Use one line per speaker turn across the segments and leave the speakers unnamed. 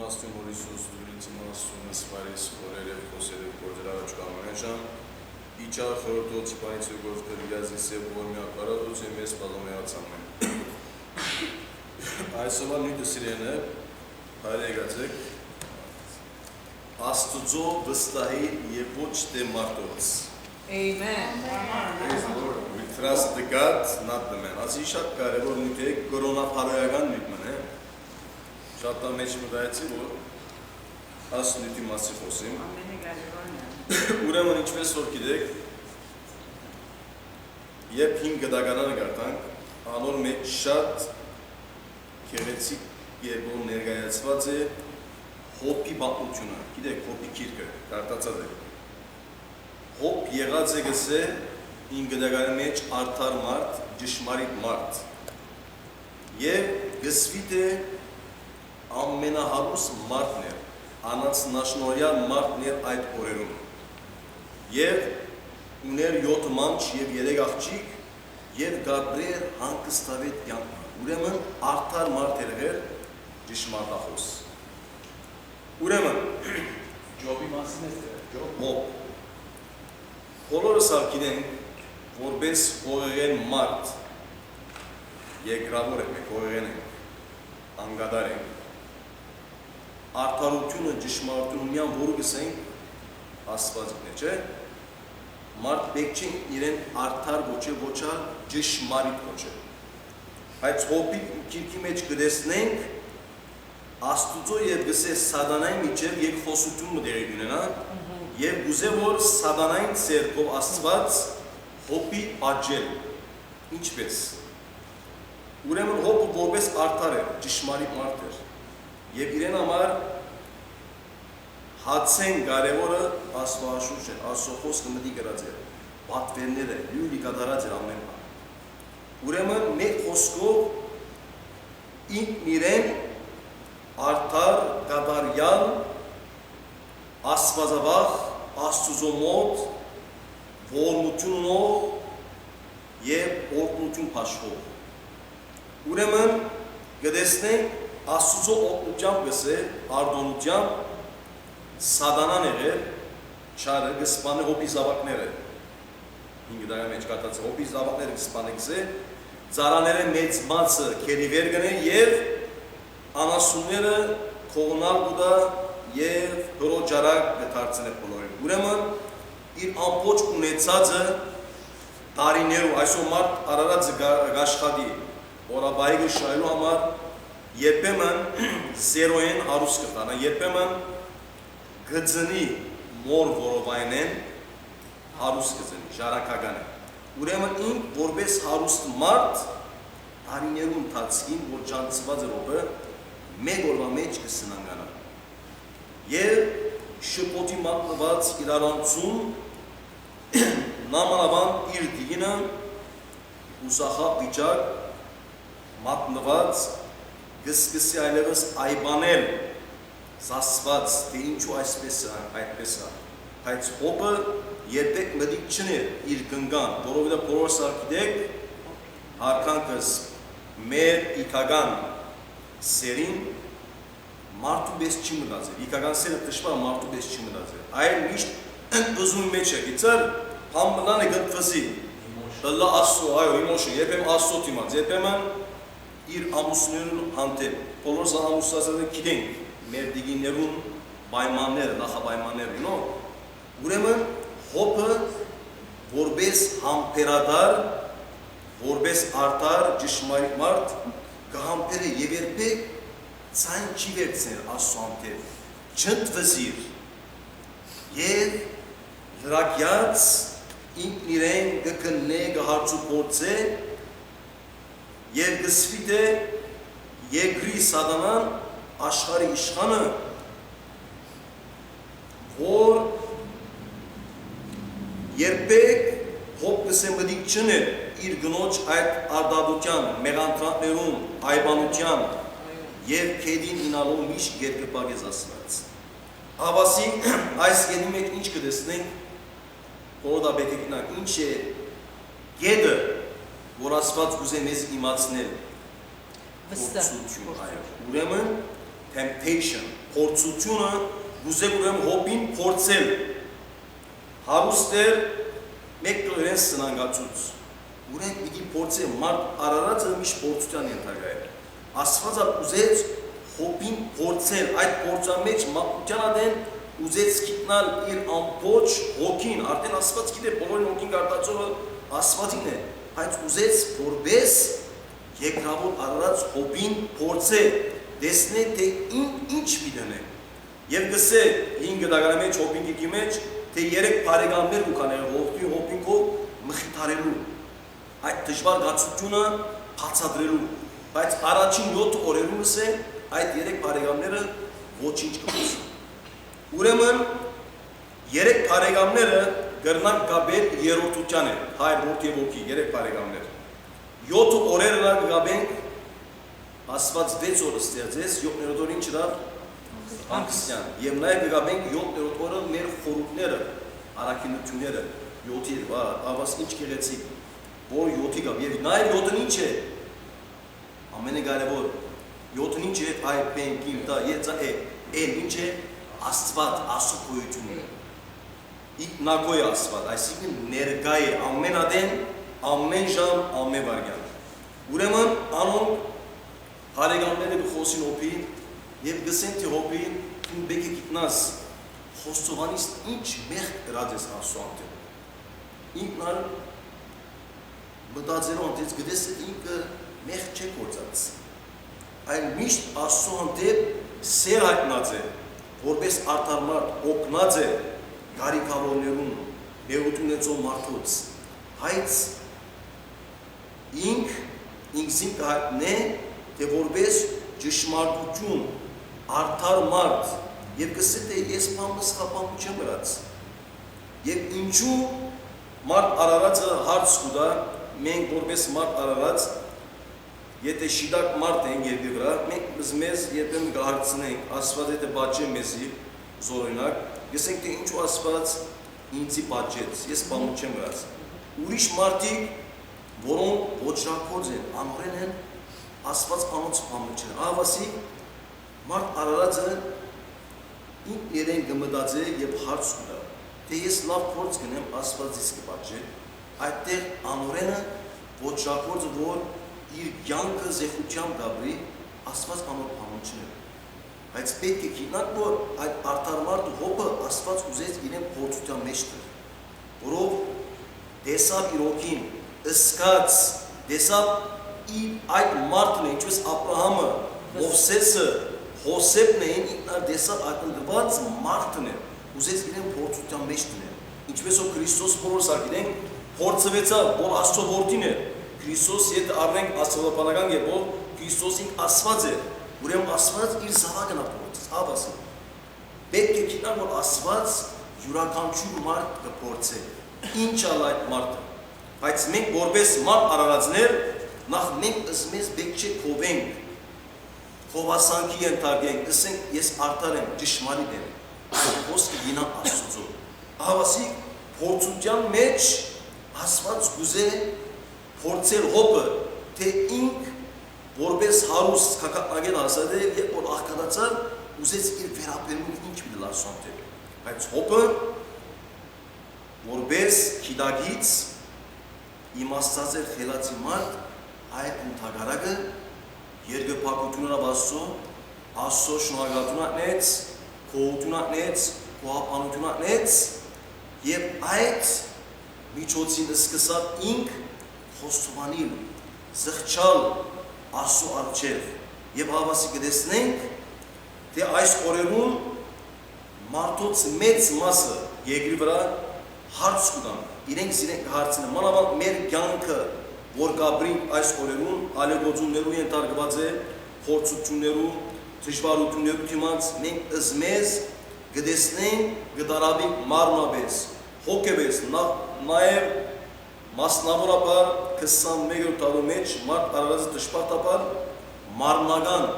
Իմաստուն որ Հիսուս դուրից իմաստուն ասվարիս որերև խոսերև գործերավաչ կամենեջան իչար խորոտոց պանիցու գովտր գազի սև որ մի ակարատոց եմ ես պալոմեացամ են այսովա նույնը սիրեն է հայր եղացեք աստուծո վստահի և ոչ դե մարդոց
Amen.
Praise the Lord. We trust the God, not the man. Ասի շատ կարևոր նույթ է կորոնապարոյական նույթմն է շատ ամեջ մդայեցի, որ աս նույթի մասի խոսիմ ուրեմն ինչպես որ գիտեք երբ հին գդականանը գարտանք անոր մեջ շատ կեղեցիկ և որ ներգայացված է հոպի բապնությունը գիտեք հոպի կիրկը կարտացած է հոպ եղած է գսե հին գդականի մեջ արդար մարդ ճշմարիտ մարդ և գսվիտ է ամենահարուստ մարդն էր անանցնաշնորյալ մարդն էր այդ օրերում և ուներ 7 մանչ և 3 աղջիկ և գաբրեր հանգստավետ կյանք ուրեմն արդար մարդ էր եղել ճշմարտախոս ուրեմն
Ջոբի մասին է
Ջոբ բոլորս ալքինենք որպես հողեղեն մարդ երկրավոր ենք, հողեղեն ենք, անգադար ենք արդարությունը ճշմարտությունը միան որու գսենք աստվածիկն է, չէ? Մարդ պետք չի իրեն արդար ոչը ոչալ ճշմարիտ ոչը բայց հոպի կիրքի մեջ գտեսնենք աստուծո և գսե սատանայի միջև երկխոսություն մտերի ունենա և գուզե որ սատանային ցերկով աստված հոպի պատժել ինչպես ուրեմն հոպը որպես արդար էր ճշմարիտ մարդ էր և իրեն համար հացեն կարևորը աստվածաշունչ է աստծո խոսքը մտի գրած է պատվերները լույլի կատարած էր ամեն բան ուրեմն մեկ խոսքով ինքն իրեն արդար կատարյալ աստվածավախ աստուծո մոտ ողորմություն ունող և օրհնություն փաշխող ուրեմն գտեսնենք աստուծո օգնությամբ գսե արդոնությամբ սատանան եղել չարը գսպանը հոպի զավակները հինգ դարի մեջ կատած հոպի զավակները գսպանը գսե ծարաները մեծ մացը քերի վեր գնե և անասունները քողնալ գուտա և հրոջարակ գտարցն է բոլորին ուրեմն իր ամբոչ ունեցածը տարիներով այսօր մարդ արարած գաշխատի օրաբայգը շայլու համար երբեմն զերոյեն հարուստ կտանա երբեմն գծնի մոր որովայն են հարուստ գծնի ժարակական է ուրեմն ինք որպես հարուստ մարդ տարիներում ընթացքին որ ճանցված ռոբը մեկ օրվա մեջ կսնանգանա և շպոտի մատնված իրարանցում նամանավան իր դիգինը ուսախապ վիճակ մատնված գսկսի այլևս այբանել զասված թե ինչու այսպես է բայց հոպը երբեք մտիկ չներ իր գնգան որովհետև բոլորս գիտեք հարկանքս մեր իքական սերին մարդու պես չի մտածել, իքական սերը տշպար մարդու պես չի մտածել այլ միշտ ընդվզում մեջ է գիծար համբնան է գտվզի լա աստո, այո, իմոշը, երբեմ աստո թիմած, երբեմն իր ամուսներուն հանդեպ բոլորս ամուսասերը գիտենք մեր դիգիներուն պայմանները, նախապայմանները, նո ուրեմն հոպը որպես համբերադար որպես արդար ճշմարիտ մարդ կհամբեր է և երբեք ցայն չի վերցներ աստծո հանդեպ չընդվզիր և լրակյաց ինքն իրեն կգնե կհարցուփորձե և կսվիտե երկրի սատանան աշխարհի իշխանը որ երբեք հոպ կսեմ մտիկ չներ իր գնոջ այդ արդարության մեղանդրանքներում այբանության և կեդին ինալով միշտ գերկպագեզ ասված ավասի այս գենի մեջ ինչ կտեսնենք հորդաբեկեքնակ ինչ է գեդը որ ասված գուզե մեզ իմացնել
Վստահ
ուրեմն temptation, փորձությունը գուզե ուրեմ հոբին փորձել։ Հարուստեր մեկ կողերեն սնանգացուց։ Ուրեն պիտի փորձե մարդ արարածը միշտ փորձության ենթակա է։ Աստվածը ուզեց հոբին փորձել, այդ փորձան մեջ մատության adեն ուզեց գիտնալ իր ամբողջ հոգին, արդեն Աստված գիտե բոլորին հոգին կարտացողը Աստվածին է, բայց ուզեց որպես երկրավոր արարած հոբին փորձե, տեսնե թե ինչ պիտի։ Եվ գսե 5 դարի մեջ հոբին գիկի մեջ թե 3 բարեկամներ կուքաներ հոբին կո մխիթարելու այդ դժվար գացությունը բացատրելու, բայց առաջին 7 օրերումս է այդ 3 բարեկամները ոչինչ կփոխեն։ Ուրեմն 3 բարեկամները գրնան գաբել երրորդության է, հայր որդի եւ ոգի 3 բարեկամներ։ 7 օրերը գաբենք Աստված 6 օր ստեղծեց, 7-րդ օրին չդար Անկստյան, և նաև գաբենք 7-րդ օրը մեր խորհուրդները, առաքինությունները, 7-ի ավաս ինչ գեղեցիկ, որ 7-ի գավ, և նաև 7-ն ինչ է, ամենակարևոր, 7-ն ինչ է, այ պենքիմ, դա, եծա է, էլ ինչ է, Աստված, Աստծո գոյությունը, իտնագոյ Աստված, այսինքն ներկա է, ամեն ադեն, ամեն ժամ, ամեն վայրկյան։ Ուրեմն անոնք բարեկամները կխոսին հոբին և գսեն թե հոբին ում բեկի գիտնաս խոստովանից ինչ մեղք գրած ես Աստծո անտեղ։ Ինքն ալ մտածելով անտեղ գտես ինքը մեղք չէ գործած։ Այլ միշտ Աստծո անտեղ սեր հայտնած է, որպես արդար մարդ օգնած է կարիքավորներուն, բեղություն ունեցող մարդուց, բայց ինքսին կհայտնե, թե որպես ճշմարտություն, արդար մարդ, և կսե թե ես պամը սխապամը չեմ գրած։ Եվ ինչու մարդ արարածը հարց կուտա, մենք որպես մարդ արարած, եթե շիդակ մարդ ենք երկրի վրա, մենք մեզ երբեմն կհարցնենք, Աստված եթե բաճե մեզի զորօրինակ, գսենք թե ինչու Աստված ինձի բաճեց, ես պամը չեմ գրած։ Ուրիշ մարդիկ, որոնք ոչրակորձ են, անորեն են, Աստված անոնց պամը չեն։ Ահավասի մարդ արարածը ինքն իրեն կմտածե և հարց կուտա, թե ես լավ փորձ կնեմ, Աստված ինձ կպատժե, այդտեղ անորենը ոչրակորձը, որ իր կյանքը զեխությամբ դաբրի, Աստված անոր պամը չեն։ Բայց պետք է գիտնանք, որ այդ արդար մարդը հոբը Աստված ուզեց իրեն փորձության մեջ տր, որով տեսավ իր հոգին, ըսկաց, տեսավ այդ մարդն է, ինչպես Աբրահամը, Մովսեսը, Հոսեփն էին, ինքնար տեսավ այդ ընդված մարդն է, ուզեց իրեն փորձության մեջ տնել։ Ինչպես որ Քրիստոս բոլոր սակիրենք, փորձվեցավ, որ Աստծո որդին է, Քրիստոս եթե առնենք աստվածաբանական կերպով, Քրիստոս ինք Աստված է, ուրեմն Աստված իր զավակն է փորձած, հավասար։ Պետք է գիտնանք, որ Աստված յուրաքանչյուր մարդ կփորձե, ինչ ալ այդ մարդը։ Բայց մենք որպես մարդ արարածներ, նախ մենք մեզ պետք չէ քովենք, խովասանքի ենթարկենք, ասենք ես արդար եմ, ճշմարիտ եմ, այդ խոսքը գինա Աստծո։ Ահավասիկ փորձության մեջ Աստված գուզե փորձել հոբը, թե ինք որպես հարուստ քակատնագետ հասած է, երբ որ աղքատացավ, ուզեց իր վերաբերմունքը ինչ մի լասում դեր։ Բայց հոբը որպես գիտագից իմաստած էր խելացի մարդ, այդ ընդհանրակը երկրպագությունը Աստծո, Աստծո շնորհակալություն ակնեց, գոհություն ակնեց, գոհապանություն ակնեց, եւ այդ միջոցին սկսավ ինք խոստովանել, զղջալ Աստծո առջև, եւ հավասի կտեսնենք, թե այս օրերուն մարդոց մեծ մասը երկրի վրա հարց կտան, իրենք զիրենք հարցնեն, մանավանդ մեր կյանքը, որ գաբրինք այս օրերուն, ալեգոծուններու ենթարկված է, փորձություններու, դժվարություններու դիմաց, մենք ըզմեզ կտեսնենք, կդարավենք մարմնապես, հոգեպես, նաև մասնավորաբար 21-րդ տարու մեջ մարդ արարածը դժբախտաբար մարմնական,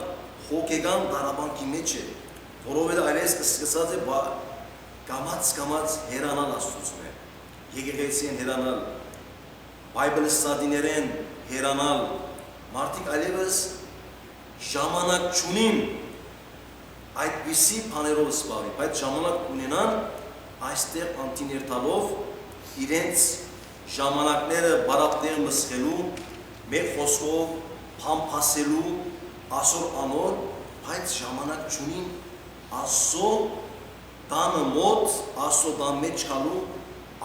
հոգեգան դարաբանքի մեջ է, որովհետև այլևս սկսած է կամաց հերանալ Աստծուն է, եկեղեցին հերանալ, Բայբլ ստադիներեն հերանալ, մարդիկ այլևս ժամանակ չունին այդպիսի բաներով զբաղվի, բայց ժամանակ ունենան այստեղ անտիներտալով իրենց ժամանակները բարապտեղ մսխելու, մեր խոսքով փամփասելու, ասոր անոր, բայց ժամանակ չունին Աստծո տանը մոտ, Աստծո տան մեջ գալու,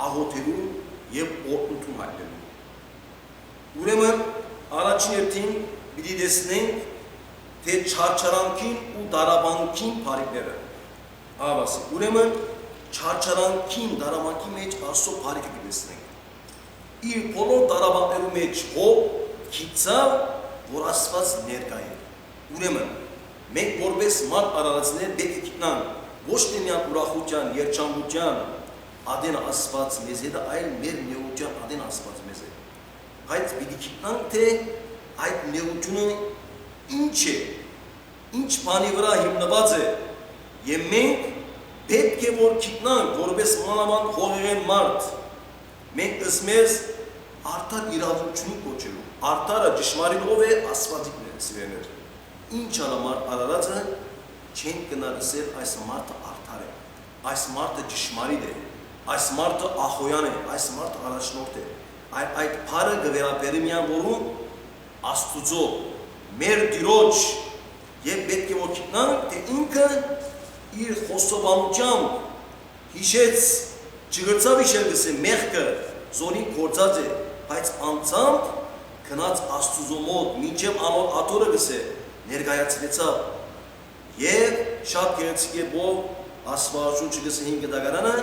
աղոթելու եւ օրհնություն հայտնելու։ Ուրեմն առաջին հերթին պիտի տեսնենք թե չարչարանքին ու դարաբանքին բարիկները։ Ավասի։ Ուրեմն չարչարանքին դարաբանքի մեջ Աստծո բարիկը կտեսնենք։ Իր բոլոր դարաբաններու մեջ հոբ գիծավ, որ Աստված ներկա է։ Ուրեմն մենք որպես մարդ արարածներ պետք է գիտնանք ոչ թե միայն ուրախության, երջանկության ադեն Աստված մեզ հետ, այլ մեր նեության ադեն Աստված մեզ հետ։ Բայց պիտի գիտնանք թե այդ նեությունը ինչ է, ինչ բանի վրա հիմնված է, եւ մենք պետք է որ գիտնանք որպես մանավանդ հողեղեն մարդ, մենք ըսմես արդար իրավունքունի կոչելու, արդարը ճշմարիտ ով է Աստվածիկն է սիրեներ, ինչ արամարդ արարածը չենք կնարսել այս մարդը արդար է, այս մարդը ճշմարիտ է, այս մարդը ախոյան է, այս մարդը առաջնորդ է, այդ բարը գվերապերի միան որում Աստուծո, մեր դիրոջ եւ պետք է որ գիտնանք, թե ինքը իր խոստովանությամբ հիշեց, չգրծավ իշել գսե մեղքը զոնի գործած է, բայց անձամբ գնաց Աստուծո մոտ, մինչև անոր աթորը գսե ներկայացվեցավ եւ շատ գեղեցիկ է բով Աստվածաշունչը գսե 5 դագարանը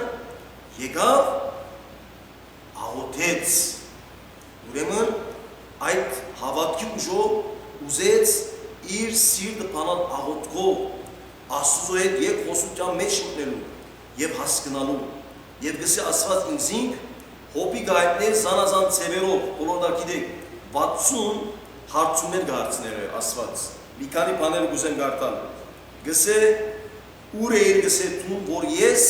եկավ աղոթեց, ուրեմն այդ հավատքի ուժով ուզեց իր սիրտը բանալ աղոթքով Աստծո հետ եւ խոսության մեջ մտնելու եւ հասկանալու եւ գսե Աստված ինձինք հոբի գայտներ զանազան ծևերով բոլոր դա գիտեք 60 հարցումներ գարցներ է Աստված մի քանի բաներ գուզեմ գարտալ գսե ուր է իր գսե տուն որ ես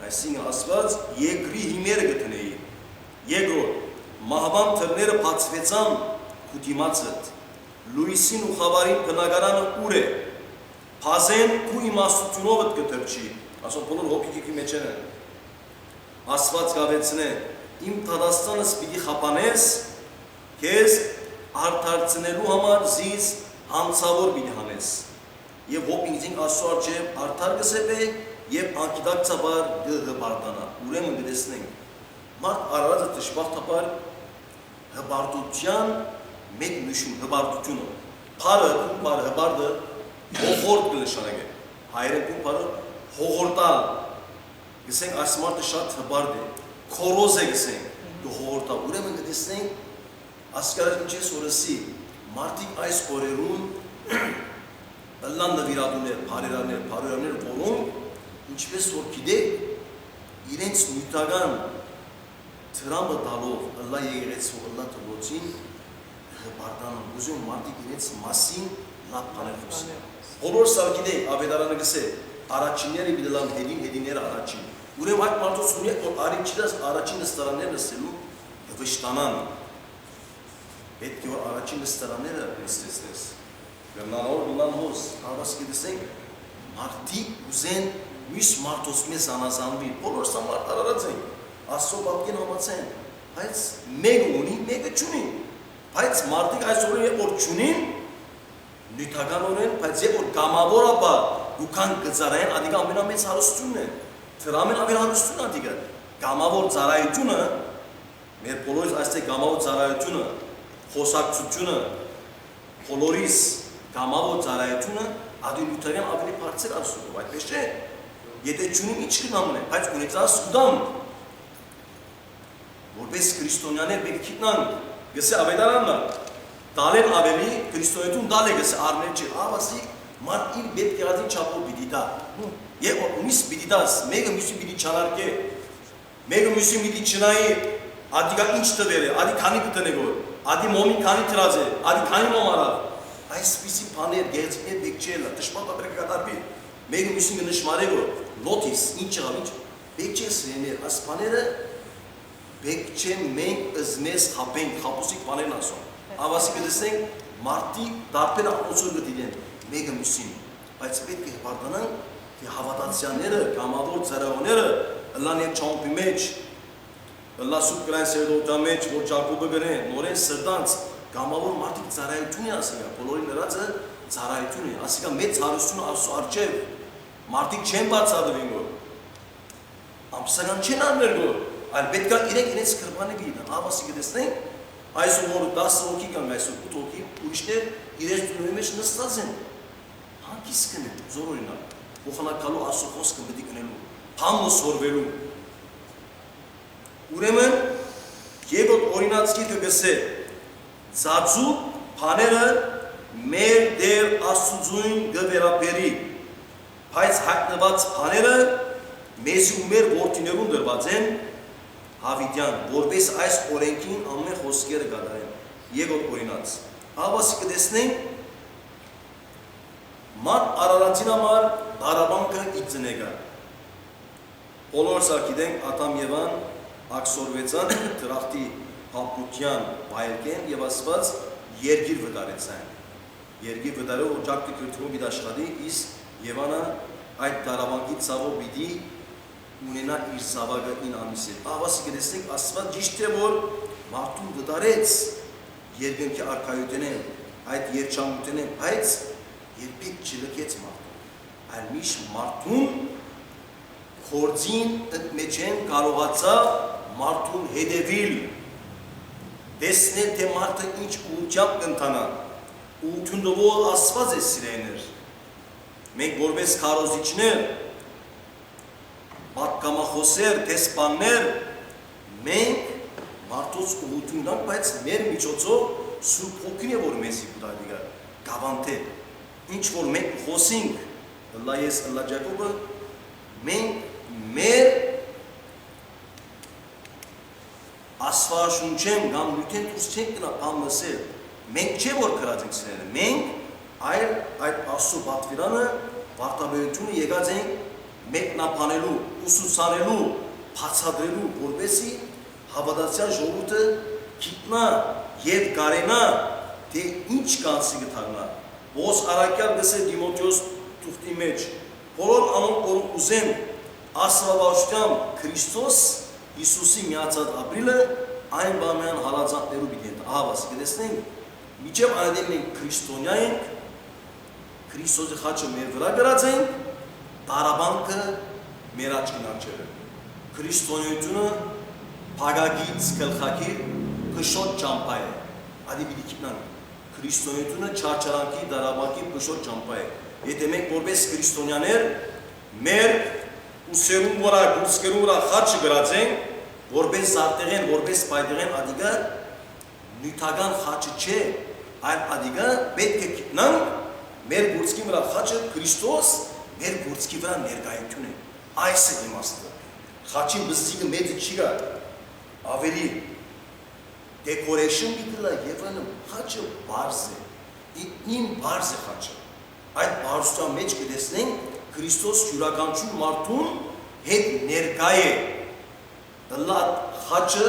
այսինքն Աստված երկրի հիմերը գտնեի երկրորդ մահվան թռները բացվեցան քու դիմացդ լույսին ու խավարին բնակարանը ուր է փազեն քու իմաստությունով կտրչի ասո բոլոր հոգիքի մեջ են Աստված գավեցնե իմ Թադաստանս պիտի խափանես քեզ արդարցնելու համար զիս հանցավոր պիտի հանես եւ ով ինքին Աստծո արժե արդար գսեպե եւ անկիդակցաբար գհբարտանա ուրեմն գտեսնենք մարդ արարածը դժբախտաբար հբարտության մեկ նշում հբարտությունը փարը հբարտը հողորտ կնշանակե հայերեն փարը հողորտալ գսենք այս մարդը շատ հբարտ է քորոզ է գսենք հողորտա ուրեմն գտեսնենք ասկարած ինչես օրսի մարդիկ այս օրերուն բլան նվիրատուներ բարերարներ որոնք ինչպես որ գիտեք իրենց նյութական թրամը տալով ըլլա եղեցու ըլլա թվոցին հբարտանում ուզում մարդիկ իրենց մասին լավ բաներ խոսեն բոլոր սա գիտեք ավետարանը գսե առաջինները բիդլան հետիները առաջին ուրեմն այդ մարդոց ունի որ արիչիդաս առաջին նստարանները նստելու վշտանան պետք է որ առաջին նստարանները նստեցնես գնանոր հոս հավասկի դեսենք մարդիկ ուզեն մյուս մարդոց մեզ անազանվի բոլոր սա մարդ արարած են Աստծո բապկին համացեն բայց մեկը ունի մեկը չունի բայց մարդիկ այս օրը որ չունին նյութականորեն բայց երբ որ կամավորաբար դուքան գծարեն ադիգա ամենամեծ հարստությունն է դրամեն ավելի հարստություն ադիգա կամավոր ծառայությունը մեր բոլորիս այստեղ կամավոր ծառայությունը խոսակցությունը բոլորիս կամավոր ծառայությունը ադի նյութական ավելի բարձր ասում այդպես չէ եթե չունի ինչ կնամն է բայց ունեցած սուդամ որպես քրիստոնյաներ պետք է գիտնանք գսե ավետարանն դալեն ավելի քրիստոնեություն դալ է գսե արներ չի ավասի մարդ իր պետք եղածին չափով պիտի դա եւ ունիս պիտի դաս մեկը մյուսին պիտի չանարկե մեկը մյուսին պիտի չնայի ադիգա ինչ տվել է ադի քանի կտնե գոր ադի մոմի քանի տրած է ադի քանի մոմ արա այսպիսի բաներ գեղեցիկներ պետք չէ լա դժբախտաբար կդարբի մեկը մյուսին նշմարե գոր նոթիս ինչ եղավ ինչ պետք չէ սեներ աս բաները պետք չէ մենք ըզմես խապենք խապուսիկ բաներն ասում ավասի կդեսենք մարդի դարբեր աղոցոր գտիդեն մեկը մյուսին բայց պետք է հպարտանան, թե հավատացյանները, կամավոր ծրաղները, ըլան և չամպի մեջ, ըլա սուպ կրայն սերդոտա մեջ, որ ճակուբը գնեն, նորեն սրտանց, կամավոր մարդիկ ծարայություն է ասիկա, բոլորի նրանցը ծարայություն է, ասիկա մեծ հարություն Աստծո առջև, մարդիկ չեն բացադրվին գոր, ամսական չեն աններ գոր, այլ պետք է իրենք իրենց կրբանը գիտան, ավասիկը տեսնենք, այսօր որ 10 հոգի կան, այսօր 8 հոգի, ուրիշներ իրենց դունի մեջ նստած են, հանկիս կնեն, զորօրինակ, փոխանակալու Աստծո խոսքը պետք է գնելու, փամը սորվելու։ Ուրեմն երկրորդ օրինացիքը գսե ծածու բաները մեր դեր Աստծուն գվերապերի, բայց հայտնված բաները մեզ ու մեր որդիներուն դրված են Հավիտյան, որպես այս օրենքին ամեն խոսքերը կատարեն։ Երկրորդ օրինաց։ Հավասի կտեսնենք մարդ արարածին համար դարաբանքը իծնեգա։ Բոլորս գիտենք Ադամ Եվան ակսորվեցան դրախտի հապուտյան բայերկեն եւ ասված երգիր վտարեցան։ Երգիր վտարով օջակի քրթում իր աշխատի իս Եվանը այդ դարաբանկի ցավով պիտի ունենա իր զավակը 9 ամիսը։ Ահվասի կտեսնենք ասված ճիշտ է որ մարդուն վտարեց երկնքի արքայությունեն, այդ երջանկությունեն, բայց երբեք չլքեց մարդուն, այլ միշտ մարդուն խորձին մեջ կարողացա մարդուն հետևիլ, տեսնել թե մարդը ինչ ուղղությամբ կընթանա, ուղղությունով Աստված է սիրեներ։ Մենք որպես քարոզիչներ, պատգամախոսեր, դեսպաններ, մենք մարդոց ուղղություն ունենք, բայց մեր միջոցով Սուրբ Հոգին է որ մեզի կդադիգա գավանթե, ինչ որ մենք խոսենք, ըլլա ես, ըլլա Ջակոբը, մենք մեր Աստվածաշունչեն կամ լույթեն դուրս չենք գնա բան լսել, մենք չէ որ կրած ենք սիրելը, մենք այդ Աստծո պատվիրանը վարտաբերությունը եկած ենք մեկնաբանելու, ուսուցանելու, բացատրելու, որպեսզի հավատացյալ ժողովուրդը գիտնա եւ կարենա, թե ինչ կանցի գտանա։ Ողջ առաքյալ գսե Դիմոթեոս թուղթի մեջ, բոլոր անոնք որ ուզեն Աստվածաշունչությամբ Քրիստոս Հիսուսի միացած ապրիլը այն բանյան հալածանքներու պիտի են։ Ահավաս կտեսնենք, միջև այնտեղ մենք քրիստոնյա ենք, Քրիստոսի խաչը մեր վրա գրած ենք, դարաբանքը մեր աչքին առջև է։ Քրիստոնեությունը փագագից գլխակի փշոտ ճամփա է։ Ադի պիտի գիտնանք, քրիստոնեությունը չարչարանքի դարաբանքի փշոտ ճամփա է։ Եթե մենք որպես քրիստոնյաներ մեր ուսերուն վրա, գուցկերուն վրա խաչը գրած ենք, որպես զարտեղեն, որպես պայդեղեն ադիգա նյութական խաչը չէ, այլ ադիգա պետք է գիտնանք մեր գործքի վրա խաչը Քրիստոս մեր գործքի վրա ներկայություն է։ Այս է իմաստը։ Խաչի բզիկը մեծ չի գա, ավելի decoration դիտելա եւ այլն, խաչը բարձ է։ Իմ բարձ է խաչը։ Այդ բարձության մեջ կտեսնենք Քրիստոս յուրաքանչյուր մարդուն հետ ներկա է։ Ըլլա խաչը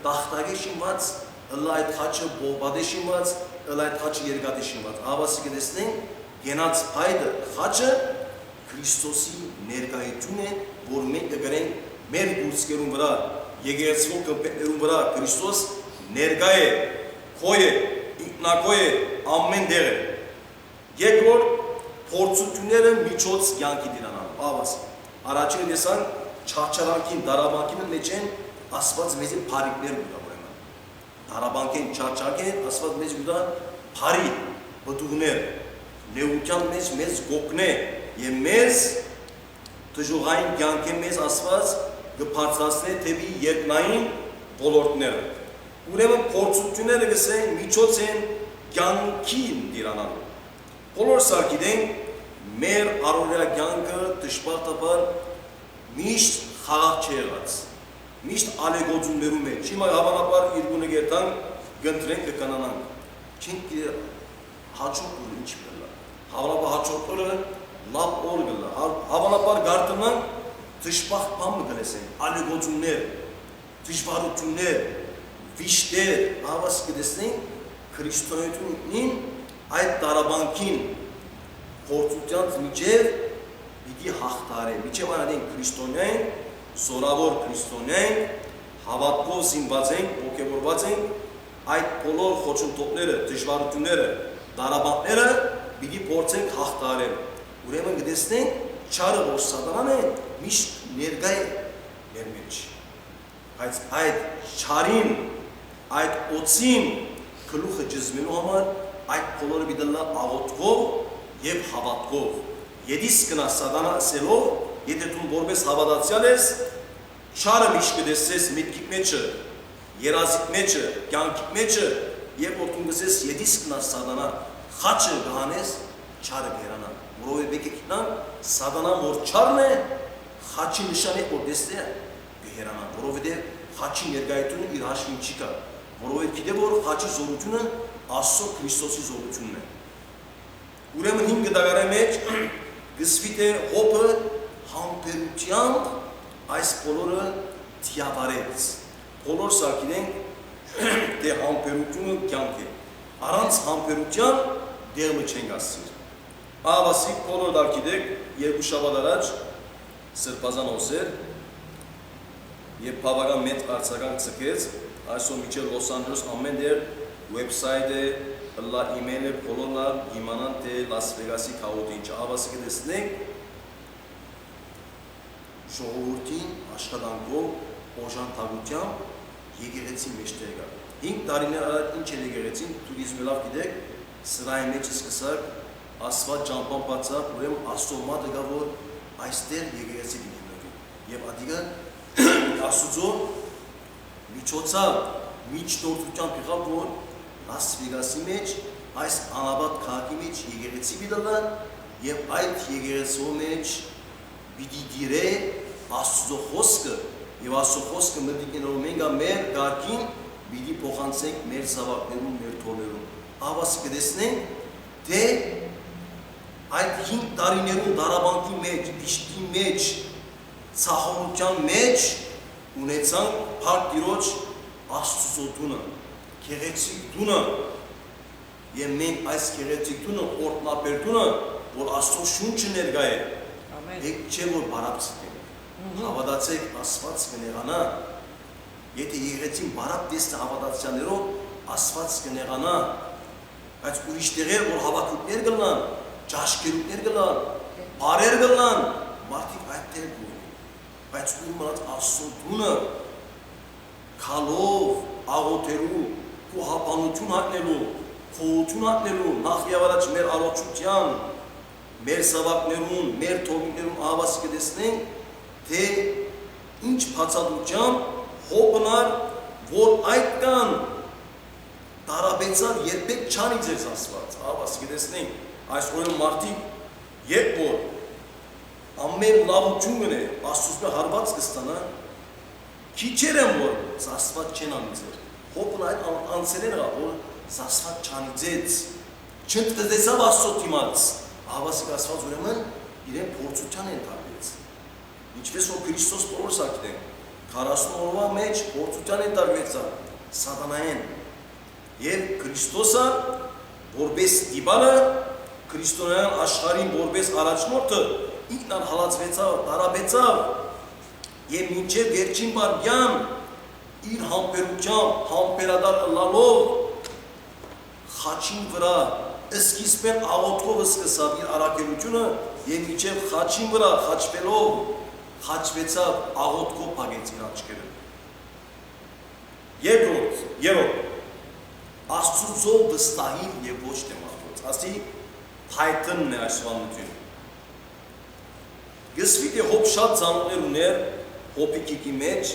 տախտակ է շինված, ըլլա այդ խաչը բոբադ է շինված, ըլլա այդ խաչը երկաթ է շինված։ Հավասի կտեսնենք գենած փայդը խաչը Քրիստոսի ներկայություն է, որ մենք կգրենք մեր գործերուն վրա, եկեղեցու կապերուն վրա Քրիստոս ներկա է, քոյ է, ինքնակոյ է, ամեն դեղ է։ Երկրորդ փորձությունները միջոց կյանքի դիրանան, ավասի։ Առաջինը տեսան չարչարանքին, դարաբանքին մեջ են Աստված մեզի փարիկներ ուտա ուրեմն։ Դարաբանքին չարչարանքին Աստված մեզ ուտա փարի, բտուղներ, նեության մեջ մեզ գոկնե եւ մեզ դժուղային կյանքի մեզ Աստված կբարձրացնե թեպի երկնային ոլորտները։ Ուրեմն փորձությունները գսեն միջոց են կյանքին դիրանալու։ Բոլորս գիտենք մեր առօրյա կյանքը դժբախտաբար միշտ խաղաղ չի եղած, միշտ ալեգոծումներում է, հիմա հավանաբար երկունը գերտանք, գընտրենք կկանանանք, չենք հաջորդ օրը ինչ կլա, հավանաբար հաջորդ օրը լավ օր կլա, հավանաբար գարտնանք դժբախտ բան կլեսենք, ալեգոծումներ, դժվարություններ, վիշտեր, հավաս կտեսնենք քրիստոնեությունին այդ դարաբանքին փորձության միջև պիտի հաղթարեն, միջև անադեն քրիստոնյային, զորավոր քրիստոնյային, հավատքով զինված են, ոգևորված են, այդ բոլոր խոչընդոտները, դժվարությունները, դարաբանները պիտի փորձենք հաղթարեն։ Ուրեմն գտեսնենք չարը, որ սատանան է, միշտ ներկա է մեր մեջ։ Բայց այդ չարին, այդ օծին գլուխը ջզմելու համար այդ բոլորը պիտի լա աղոթքով եւ հավատքով։ Եդիս կնա սատանա ասելով, եթե դու որպես հավատացյալ ես, չարը միշտ կտեսես միտքի մեջը, երազիք մեջը, կյանքի մեջը, եւ որ դու գսես եդիս կնա սատանա, խաչը գանես, չարը գերանա։ Որովհետեւ եկնան սատանան որ չարն է, խաչի նշանը որ դեսնե գերանա, որովհետեւ խաչի ներկայությունը իր հաշվին չի կա, որովհետեւ գիտե որ խաչի զորությունը Աստծո Քրիստոսի զորությունն է։ Ուրեմն 5 դագարի մեջ գսվի թե հոբը համբերությամբ այս բոլորը դիավարեց։ Բոլոր սակինենք թե համբերությունը կյանք է։ Առանց համբերության դեղը չեն գասիր։ Ահավասիկ բոլոր դար գիտեք, երկու շաբաթ առաջ սրբազան օսեր եւ բավական մեծ արձագանք ցկեց, այսօր միջև Լոս Անջելես ամեն դեր website-ը, լա email-ը, բոլորը իմանան թե Լաս Վեգասի քաոտին ինչ ահավասիկ տեսնենք ժողովրդին աշխատանքով օժանդակությամբ եկեղեցի մեջտեղ գա։ 5 տարիներ առաջ ինչ էր եկեղեցին, տուրիզմը լավ գիտեք, սրայի մեջ սկսակ Աստված ճամփան բացավ, ուրեմն Աստծո մատը գա որ այստեղ եկեղեցի դիպնի։ Եվ ադիգա Աստծո միջոցով միջնորդությամբ եղավ որ Լաս Վեգասի մեջ այս անաբադ քաղաքի մեջ եկեղեցի դիպնան եւ այդ եկեղեցու մեջ պիտի դիրե Աստծո խոսքը եւ Աստծո խոսքը մտիկներով մենք մեր գարկին պիտի փոխանցենք մեր զավակներուն, մեր թորներուն։ Ահավասիկ կտեսնենք թե այդ 5 տարիներուն դարաբանքի մեջ, դիշտի մեջ, ցախորության մեջ ունեցանք Փառք Տիրոջ Աստծո տունը, գեղեցիկ տունը եւ մենք այս գեղեցիկ տունը օրտնապերտունը, որ Աստծո շունչը ներկա է։ Եկ չէ որ բարապցիկ է, հավատացեք Աստված կներանա, եթե եկեղեցին բարապ տեսնի հավատացյաներով, Աստված կներանա, բայց ուրիշ տեղեր որ հավաքություններ գլան, ճաշկերուտներ գլան, բարեր գլան, մարդիկ այդտեղ գույն, բայց ուր մնաց Աստծո տունը, քալով, աղոթելու, հապանություն հատնելու, խոհություն հատնելու, նախ եւ առաջ մեր առողջության, մեր զավակներուն, մեր թողիկներուն ահավասիկ կտեսնենք, թե ինչ բացատրությամբ հոբնար, որ այդ կան տարաբեցան երբեք չանի ձեզ Աստված, ահավասիկ կտեսնենք, այս ուրեմն մարդիկ երբ որ ամեն լավություն գնե Աստծո հարված կստանա, քիչեր են որ Աստված չեն անի ձեր, հոբն այդ անցերեն ա որ Աստված չանի ձեզ, չընտրեցավ Աստծո դիմաց, ահավասիկ Աստված ուրեմն իրեն փորձության ենթարկվեց։ Ինչպես որ Քրիստոս բոլորս ակտեն 40 օրվա մեջ փորձության ենթարկվեցա սատանային եւ Քրիստոսը որպես դիբալը քրիստոնեան աշխարհին որպես առաջնորդը ինքն հալածվեցավ, տարաբեցավ եւ մինչեւ վերջին բարգյան իր համբերությամբ, համբերադար ըլլալով խաչին վրա սկիզբեն աղոթքով սկսավ իր առաքելությունը եւ մինչեւ խաչին վրա խաչվելով խաչվեցավ աղոթքով փակեց իր աչքերը։ Երրորդ Աստծո վստահին եւ ոչ թե մարդոց։ Ասի հայտնն է այս վանությունը։ Գսվի թե հոբ շատ ծանոթներ ուներ հոբիկի մեջ,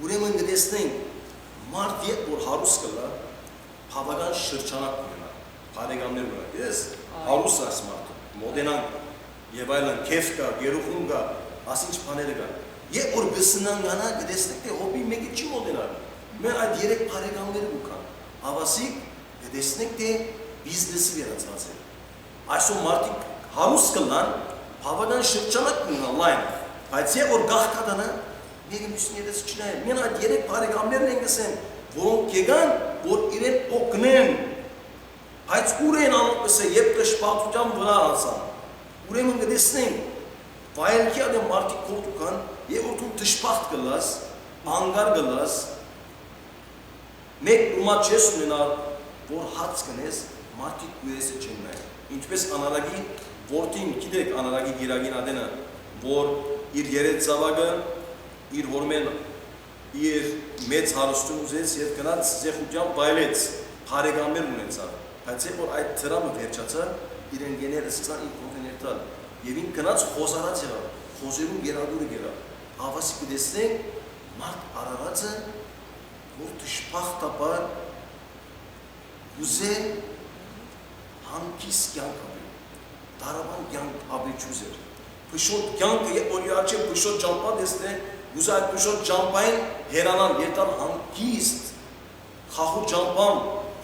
ուրեմն գտեսնենք մարդ երբ որ հարուստ կլա, բավական շրջանակ ունենա, բարեկամներ ունենա, ես հարուստ այս մարդը, մոդենան եւ այլն, քեֆ կա, երուխում կա, ասինչ բաներ կա։ Երբ որ գսնան գանա, գտեսնենք թե հոբի մեկը չի մոդենալ։ Մեր այդ 3 բարեկամներ կան։ Հավասիկ գտեսնենք թե բիզնեսի վերածված է։ Այսօր մարդիկ հարուստ կլան, բավական շրջանակ ունենա լայն, բայց երբ որ գաղթադանա, մեկը մյուսներս չնայեն։ Մենք այդ 3 բարեկամներն են գսեն, որոնք եկան, որ իրեն օգնեն, բայց ուր են անում գսե, երբ ճշմարտության վրա հասան։ Ուրեմն կտեսնենք, վայելքի ադեմ մարդիկ կողտու կան, եւ որ դու դժբախտ կլաս, անգար կլաս, մեկ ումա չես ունենալ, որ հաց կնես, մարդիկ կուրեսը չեն նայ։ Ինչպես անարագի որդին, գիտեք անարագի գիրագին ադենը, որ իր երետ զավակը, իր հորմեն, իր մեծ հարստուն ուզեց եւ գնաց զեղությամբ վայելեց, բարեկամներ ունեցավ, բայց երբ որ այդ դրամը վերջացավ, իր ընկերները սկսան իր կողքին տալ եւ ինքը գնաց խոզարած եղավ, խոզերում գերադուրը գերավ։ Հավասի կտեսնենք մարդ արարածը, որ դժբախտաբար ուզե հանկիստ կյանք ապրի, դարավան կյանք ապրի չուզեր։ Փշոտ կյանքը երբ որ իհաճե փշոտ ճամփա տեսնե, ուզա այդ փշոտ ճամփային հերանան, երտան հանկիստ խախու ճամփան,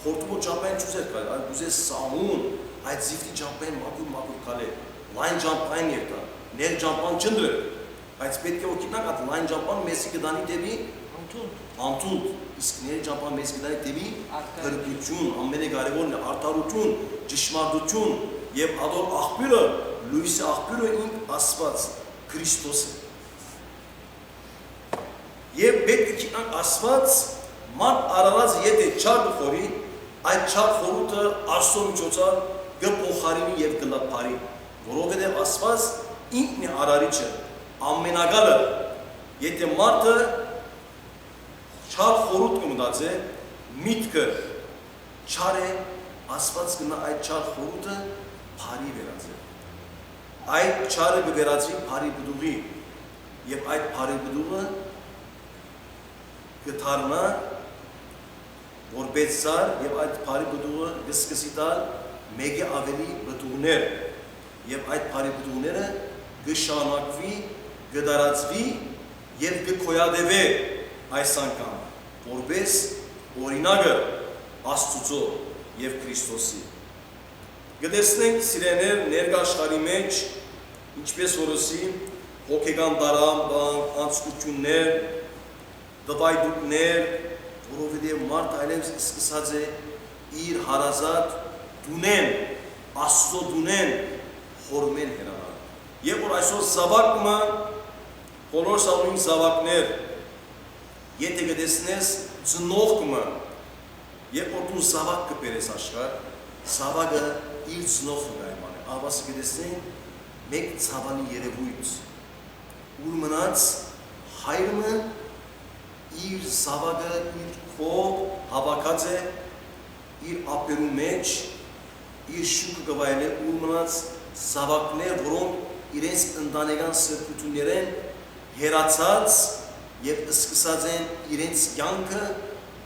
խորտումո ճամփային չուզեր կալ, այլ ուզե սահուն, այդ զիվտի ճամփային մաքուր կալե, լայն ճամփային երտան, ներ ճամփան չնդրել, բայց պետք է օգնանք այդ լայն ճամփան մեզի կդանի դեպի անտուտ, իսկ ներ ճամփան մեզի կդանի դեպի փրկություն, ամենակարևորն է արդարություն, ճշմարտություն եւ ադոր աղբյուրը, լույսի աղբյուրը ինք Աստված Քրիստոսը։ Եվ պետք է գիտենք Աստված մարդ արարած եթե չար գխորի, այդ չար խորհուրդը Աստծո միջոցով կփոխարինի եւ կլափարի, որովհետեւ Աստված ինքն է արարիչը, ամենակալը։ Եթե մարդը չար խորհուրդ կմտածե, միտքը չար է, Աստված կնա այդ չար խորհուրդը բարի վերածի։ Այդ չարը կվերածի բարի բդուղի եւ այդ բարի բդուղը կդառնա որպես ծառ եւ այդ բարի բդուղը կսկսի տալ մեկ ավելի բդուղներ եւ այդ բարի բդուղները կշարունակվի, կդարածվի եւ կկոյադևե այս անգամ որպես օրինակը Աստծո եւ Քրիստոսի։ Գտեսնենք սիրեներ ներկա աշխարհի մեջ ինչպես որոսի հոգեգան դարամ, անցկություններ, դվայդուկներ, որովհետև մարդ այլևս սկսած է իր հարազատ դունեն, Աստծո դունեն հորմեն հերանալ։ Եվ որ այսօր զավակը, բոլոր սավունին զավակներ, եթե գտեսնես ծնողքը, երբ որ դու զավակ կբերես աշխարհ, զավակը իր ծնողը գայման է, ավասը գտեսնենք մեկ ցավանի երևույթ, ուր մնաց հայրը իր զավակը իր քով հավաքած է իր ապերու մեջ, իր շուկը գվայել է, ուր մնաց զավակներ, որոնք իրենց ընտանեկան սրբություններ են հերացած եւ սկսած են իրենց կյանքը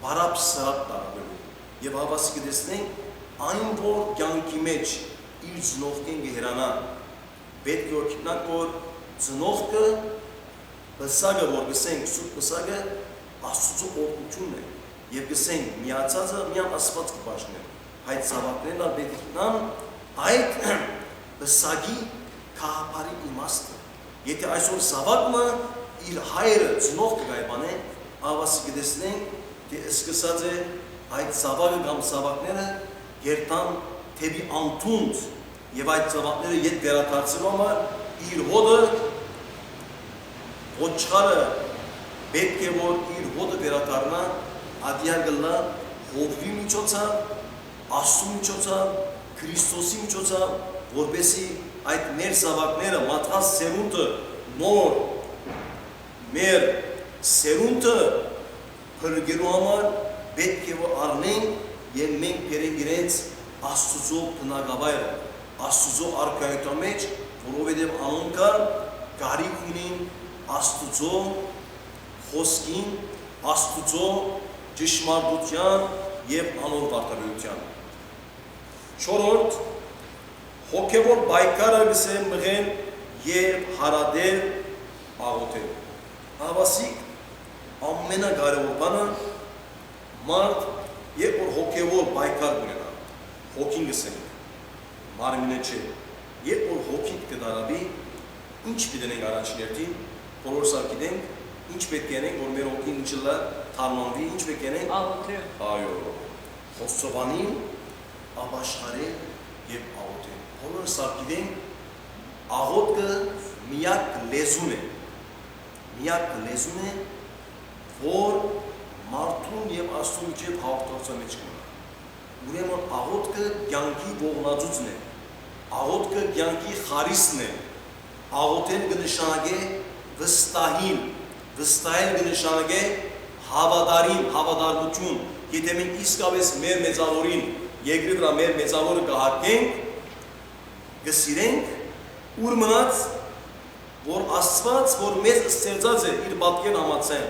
բարապ սրապ տարբերու։ Եվ հավասի կտեսնենք այն որ կյանքի մեջ իր ծնողքին կհերանա, պետք է գիտենք որ ծնողքը բսակը որ գսենք սուրբ բսակը Աստծո օրհնությունն է եւ գսենք միացածը միան Աստված կպաշտի, այդ զավակներն ալ պետք է գտնան այդ բսակի քահապարի իմաստը։ Եթե այսօր զավակը իր հայրը ծնողքը գայբանե, ավասի կտեսնենք թե սկսած է այդ զավակը կամ զավակները երտան թեպի անտունդ եւ այդ զավակները ետ վերադարձնող իր հոդը ոչխարը պետք է որ իր հոդը վերադառնա ադիար գլա հովվի միջոցով, Աստծո միջոցով, Քրիստոսի միջոցով, որպեսզի այդ մեր զավակները մատված սերունդը նոր մեր սերունդը փրկելու համար պետք է որ առնենք եւ մենք բերենք իրենց Աստծո բնակավայրը, Աստծո արքայության մեջ, որովհետեւ անոնք կարիք ունին Աստծո խոսքին, Աստծո ճշմարտության եւ անոր վարդապետության։ Չորրորդ հոգեվոր բայկարը գսեմ մղեն եւ հարադեր աղոթել։ Հավասիկ ամենակարևոր բանը մարդ երբ որ հոգեվոր բայկար ունենա, հոգին գսենք, մարմինը չէ, երբ որ հոգին կդարավի, ինչ պիտենք առաջին երթին, բոլոր սար գիտենք, ինչ պետք է անենք, որ մեր հոգին ինչլա թարմանվի, ինչ պետք է անենք,
աղոթել,
այո, խոսծովանին, ապաշխարել եւ աղոթել։ սարքիդեն աղոտքը միակ լեզուն է, որ մարդուն և աստու միջև հաղորդակցության մեջ կնա։ Ուրեմն աղոտքը կյանքի ողնածուցն է, աղոտքը կյանքի խարիսն է, աղոտեն կնշանակե վստահել կնշանակե հավատարիմ, հավատարմություն, եթե մենք իսկապես մեր մեծավորին, երկրի վրա մեր մեծավորը կհարգենք, կսիրենք, ուր մնաց, որ Աստված, որ մեզ ստեղծած է իր պատկերն համաձայն,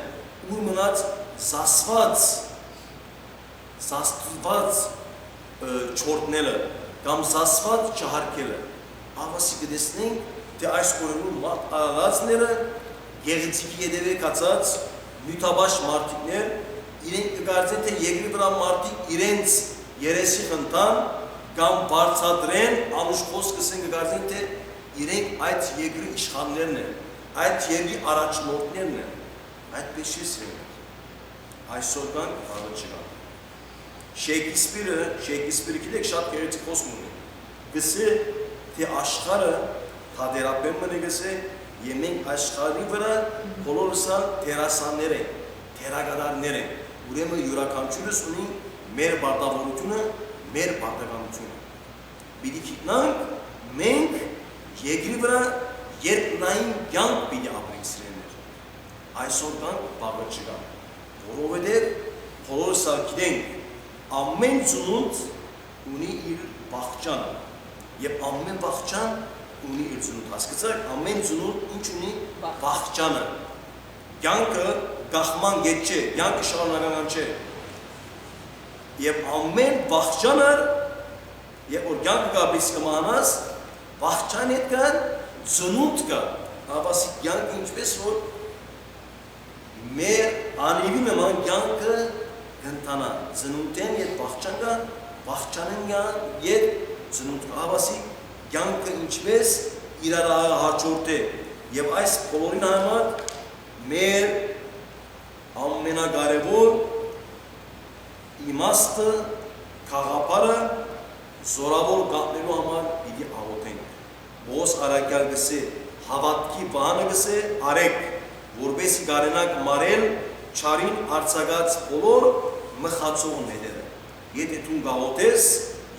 ուր մնաց զասված չորտնելը, կամ զասված չհարկելը, ավասի կտեսնենք, թե այս օրերում մարդ արարածները գեղեցիկի հետևե կացած նյութաբաշ մարդիկներ, իրենք կկարծեն, թե երկրի վրա մարդիկ իրենց երեսի խնդան, կամ բարձադրեն, անուշ խոսքս են կկարծեն, թե իրենք այդ երկրի իշխաններն են, այդ երկրի առաջնորդներն են, այդպես չի սրենք, այսօր կան վաղը չկան։ Շեյքսպիրը գիտեք շատ գեղեցիկ խոսք ունի, գսե, թե աշխարհը հադերապեն մնի գսե, և մենք աշխարհի վրա բոլորսալ տերասաններ են, տերագադարներ են, ուրեմն յուրաքանչյուրս ունի մեր պարտավորությունը, մեր պարտականությունը։ Պիտի գիտնանք, մենք երկրի վրա երկնային կյանք պիտի ապրենք սիրելիներ։ Այսօր կան վաղը չկան, որովհետև բոլորսալ գիտենք, ամեն ծնունդ ունի իր վախճանը, և ամեն վախճան ունի իր ծնունդ, հասկացաք, ամեն ծնունդ ինչ ունի վախճանը, կյանքը գախման գետ չէ, կյանքը շարունակական չէ, և ամեն վախճանը, և որ կյանքը կա բիս կմանաս, վախճան հետ կա, ծնունդ կա, ավասի կյանքը ինչպես որ մեր անիվի նման կյանքը հնտանա, ծնունդեն ետ վախճան կա, վախճանեն կա ետ ծնունդ կա, ավասի կյանքը ինչպես իրար հաճորդ է, և այս բոլորին համար մեր ամենակարևոր իմաստը, քաղաքապարը, զորավոր գատնելու համար պիտի աղոթենք։ Ողոս արագյալ գսե, հավատքի բանը գսե, արեք, որպեսզի կարենաք մարել չարին արձակած բոլոր մխացող նետերը։ Եթե դու գաղոթես,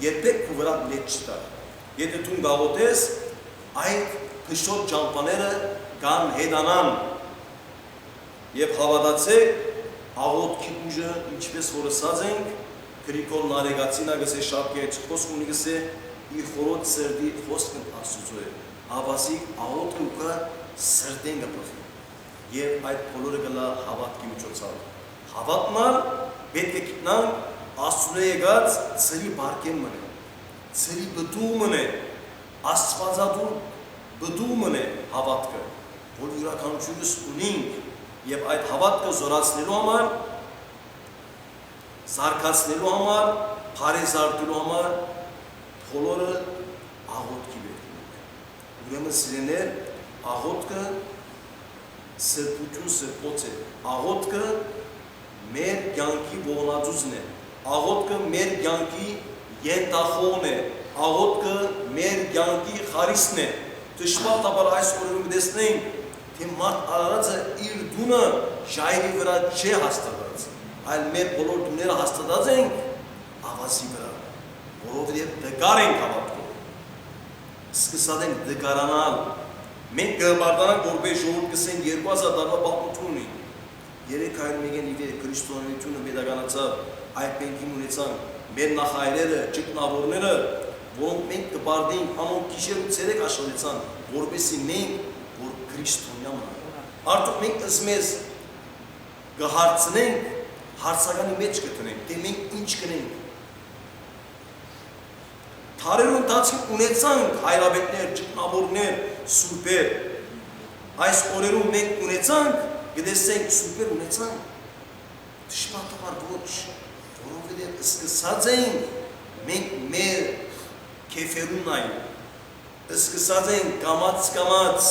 երբեք քո վրա լետ չտար։ Եթե դու գաղոթես, այդ փշոտ ճամփաները կան հետանան։ Եվ հավատացեք, աղոթքի ուժը ինչպես որ ասած ենք, Գրիգոր Նարեգացինը գսե շատ գեղեցիկ խոսք ունի գսե, իր խորոտ սրտի խոսքն Աստծո է։ Ավասիկ աղոթքը ուկա սրտեն կփոխի։ Եվ այդ բոլորը գլա հավատքի միջոցով։ Հավատնալ պետք է գիտնանք Աստծո եկած ծրի բարգեն մնե, ծրի բդումն է, Աստվածադուր բդումն է հավատքը, որ յուրաքանչյուրս ունենք և այդ հավատքը զորացնելու համար, զարգացնելու համար, փարեզարդելու համար բոլորը աղոթքի պետք է։ Ուրեմն սիրելիներ, աղոթքը սրբություն սրբոց է, աղոթքը մեր կյանքի ողնածուցն է, աղոթքը մեր կյանքի յետախողն է, աղոթքը մեր կյանքի խարիսն է։ Դժբախտաբար այս օրերում կտեսնենք, թե մարդ արարածը իր դունը ժայռի վրա չէ հաստատած, այլ մեր բոլոր դուները հաստատած ենք ավազի վրա, որովհետև դգար ենք հավատքով, սկսած ենք դգարանալ, մենք կհպարտանանք որպես ժողովուրդ կսենք 2000 տարվա պատմություն ունի, 301 քրիստոնեությունը մեծականացավ, այդ մենք ունեցանք մեր նախահայրերը, ճգնավորները, որոնք մենք կպարտեինք ամոք գիշեր ու ցերեկ աշխատեցան, որպեսզի մենք որ քրիստոնյա մնանք։ Արդյոք մենք ըսմես կհարցնենք, հարցականի մեջ կտնենք, թե մենք ինչ կնենք։ Թարերու ընթացքում ունեցանք հայրաբետներ, ճգնավորներ, սուրբեր։ Այս օրերում մենք ունեցանք, գտեսենք սուրբեր ունեցանք։ Դժբախտաբար ոչ, որովհետև սկսած ենք մենք մեր քեֆերուն նայել, սկսած ենք կամաց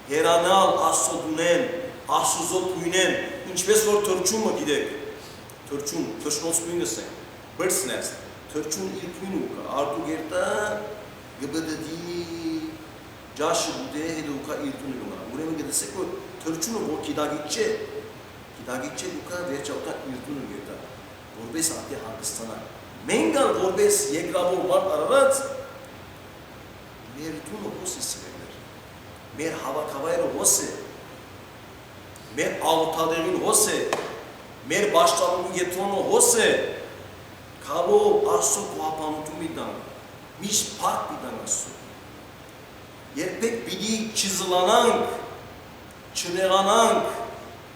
հերանալ Աստծո դունեն, Աստծո թույնեն, ինչպես որ թրջումը գիտեք, թրջում, թրջնոց թույնս են, բրցնես, թրջում իր թույնը ուկա, արդու գերտա գբդդի Ջաշը ուտե հետուկա իրտուն լուգա։ Ուրեմն գտեսեք որ թրջունը որ գիտագիչ դուքա վերջակա իրտուն լուգա։ Որպես ատի հանգստանա։ Մենք ալ որպես երկրավոր մարդ արած մեր դումը հոսի սիրելներ։ Մեր հավաքավայրը հոս է։ Մեր աղոթադեղին հոս է։ Մեր բաշտանու եթոնը հոս է։ Քալո Աստծո պահպանություն միտան։ Միշտ փառք միտան Աստծո։ Երբեք պիտի չզլանանք, չնեղանանք,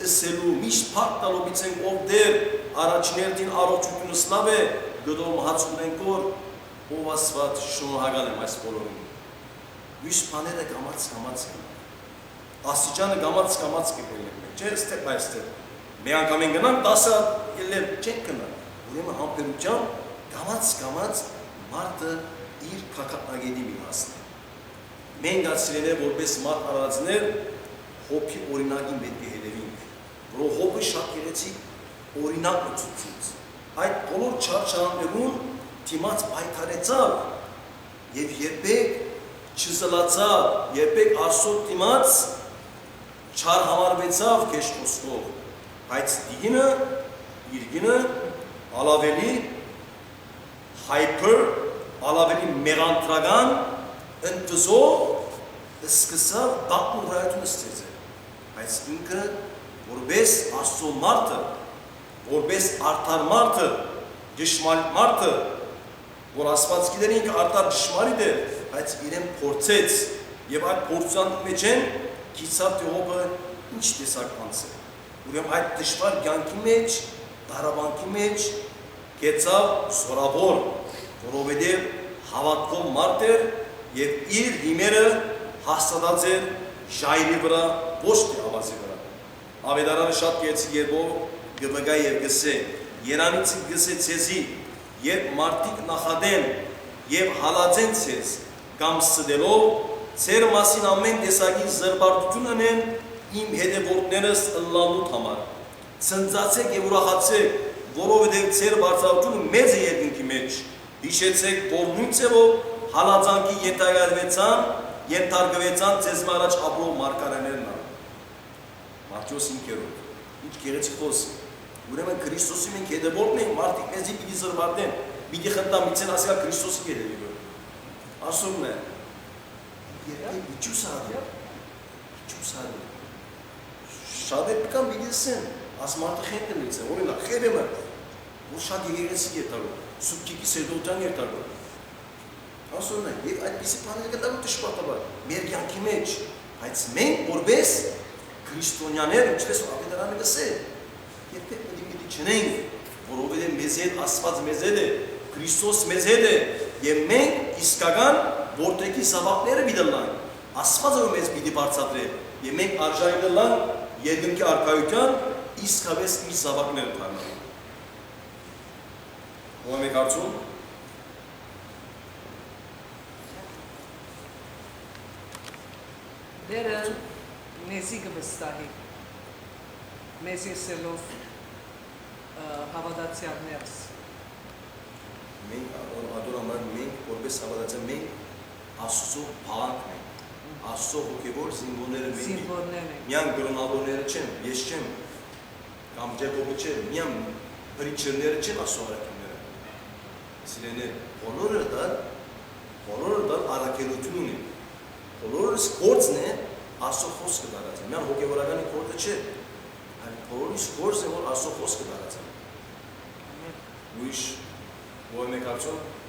ասելու միշտ փառք տալուց ենք ով դեր առաջներդին առողջությունը սլավ է, գդոմ հաց ունենք որ ով Աստված շնորհակալ եմ այս բոլորին։ Միշտ բաները կամաց են։ Աստիճանը կամաց կգնենք, չէ՞ ստեպ by step։ Մի անգամ են գնանք 10 ելներ չենք գնա։ Ուրեմն համբերությամբ կամաց մարդը իր քակապնագետի մի հասնի։ Մենք ասիրել որպես մարդ արածներ հոբի օրինակին պետք է հետևենք, որ հոբը շատ գեղեցիկ օրինակ է ցույց։ Այդ բոլոր չարչարաններուն դիմաց պայքարեցավ եւ երբեք չզլացավ, երբեք Աստծո դիմաց չարհամարվեցավ քեշ խոսքով, բայց իրգինը ալավելի hyper, ալավելի մեղանտրական ընդվզով սկսավ բակում վրայությունը ստեղծել, բայց ինքը որպես Աստծո մարդը, որպես արդար մարդը, ճշմարիտ մարդը, որ Աստված գիտեր ինքը արդար ճշմարիտ է, բայց իրեն փորձեց եւ այդ փորձության մեջ են գիսավ թե հոբը ինչ տեսակ անց է։ Ուրեմն այդ դժվար կյանքի մեջ, դարաբանքի մեջ գեցավ զորավոր, որովհետև հավատքով մարդ էր եւ իր հիմերը հաստատած էր ժայռի վրա, ոչ թե ավազի վրա։ Ավետարանը շատ գեցիկ երբով գվգա եւ գսե, Երանից գսե ցեզի, երբ մարդիկ նախադեն եւ հալածեն ցեզ, կամ սդելով, ցեր մասին ամեն տեսակի զրբարտություն անեն իմ հետևորդներս ըլլալուտ համար։ Ցնծացեք եւ ուրախացեք, որովհետեւ ցեր բարձրությունը մեծ է երկնքի մեջ։ Հիշեցեք, որ նույն ցեվով հալածանքի ենթարկվեցան ցեզ առաջ ապրող մարգարեներն ան։ Մատթեոս 5-րդ։ Ինչ գեղեցիկ խոսք։ Ուրեմն Քրիստոսի մենք հետևորդն ենք, մարդիկ մեզի պիտի զրբարտեն, պիտի խնդամ միցեն ասկա Քրիստոսի հետևի։ Ասում է, երբեք իջուսադը, շատ է պկան բիդեսեն, աս մարդը խենտ է միցեն, որինակ, խերեմը, որ շատ եգերեցիկ է տալու, սուպկիկի սերդոտյան է տալու, ասում է, և այդպիսի պաները կտալու տշպատաբար, մեր կյանքի մեջ, բայց մենք որպես քրիստոնյաներ, ինչպես ավետարանը գսե, երբեք պիտի չնենք, որովհետև մեզ հետ Աստված մեզ հետ է, Քրիստոս մեզ հետ է, եւ մենք իսկական որտեղի զավակները պիտի լինենք, Աստվածը մեզ պիտի բարձրացրե, եւ մենք արժանի լինենք երկնքի արքայության իսկապես իր զավակները դառնալ։ Ո՞ւմ եք կարծում։
Դերը մեզի կվստահի, մեզ եսելով հավատացյալներս։
Մենք adorament մենք որպես հավատացյալ մենք Աստծո բանքն ենք, Աստծո հոգևոր զինվորները մենք։ Միան գրոնավորները չեն, ես չեմ, կամ Ջեկոբը չէ, միան պրիչերները չեն Աստծո արաքինները։ Սիրեներ, բոլորը դա առաքելություն ունի։ Բոլորս գործն է Աստծո խոսքը դարածել։ Միան հոգևորականի գործը չէ, այլ բոլորիս գործն է որ Աստծո խոսքը դարածել։ Ուրիշ ո՞ր եք կարծում։